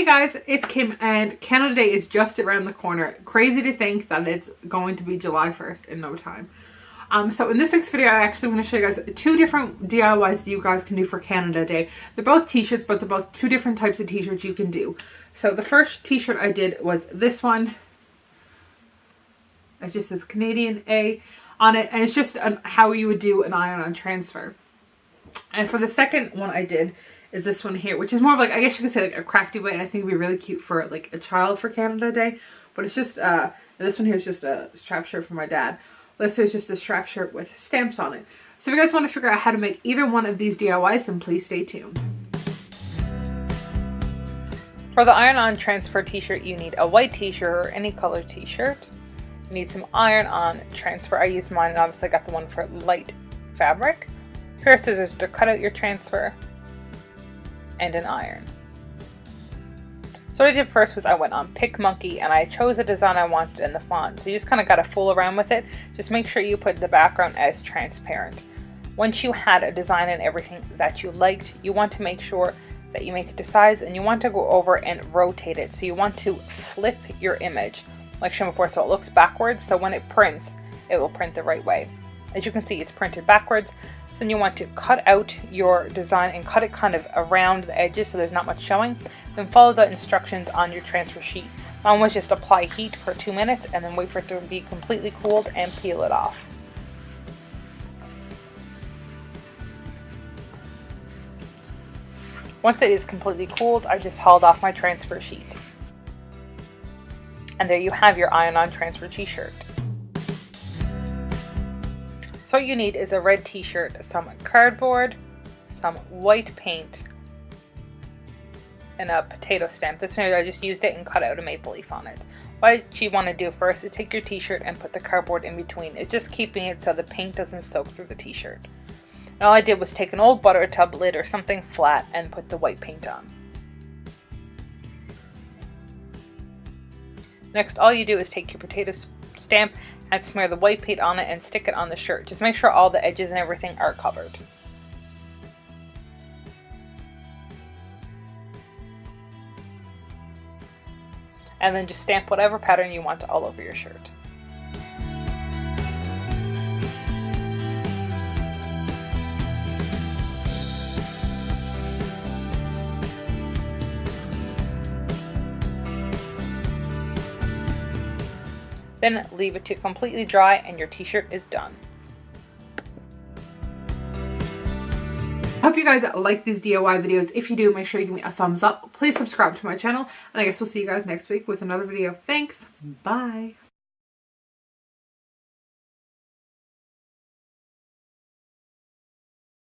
Hey guys, it's Kim and Canada Day is just around the corner. Crazy to think that it's going to be July 1st in no time. So in this week's video, I actually want to show you guys two different DIYs that you guys can do for Canada Day. They're both t-shirts, but they're both two different types of t-shirts you can do. So the first t-shirt I did was this one. It just says Canadian A on it, and it's just how you would do an iron-on transfer. And for the second one I did is this one here, which is more of like, I guess you could say like a crafty way, and I think it would be really cute for like a child for Canada Day. But it's just, this one here is just a strap shirt for my dad. This is just a strap shirt with stamps on it. So if you guys want to figure out how to make either one of these DIYs, then please stay tuned. For the iron-on transfer t-shirt, you need a white t-shirt or any color t-shirt. You need some iron-on transfer. I used mine, and obviously I got the one for light fabric. A pair of scissors to cut out your transfer, and an iron. So what I did first was I went on PicMonkey and I chose a design I wanted in the font. So you just kind of got to fool around with it. Just make sure you put the background as transparent. Once you had a design and everything that you liked, you want to make sure that you make it to size, and you want to go over and rotate it. So you want to flip your image like shown before, so it looks backwards. So when it prints, it will print the right way. As you can see, it's printed backwards. Then you want to cut out your design and cut it kind of around the edges so there's not much showing. Then follow the instructions on your transfer sheet. Mine was just apply heat for 2 minutes and then wait for it to be completely cooled and peel it off. Once it is completely cooled, I just hauled off my transfer sheet. And there you have your iron-on transfer t-shirt. So what you need is a red t-shirt, some cardboard, some white paint, and a potato stamp. This one I just used it and cut out a maple leaf on it. What you want to do first is take your t-shirt and put the cardboard in between. It's just keeping it so the paint doesn't soak through the t-shirt. And all I did was take an old butter tub lid or something flat and put the white paint on. Next, all you do is take your potato stamp and smear the white paint on it and stick it on the shirt. Just make sure all the edges and everything are covered. And then just stamp whatever pattern you want all over your shirt. Then leave it to completely dry and your t-shirt is done. I hope you guys like these DIY videos. If you do, make sure you give me a thumbs up. Please subscribe to my channel, and I guess we'll see you guys next week with another video. Thanks. Bye.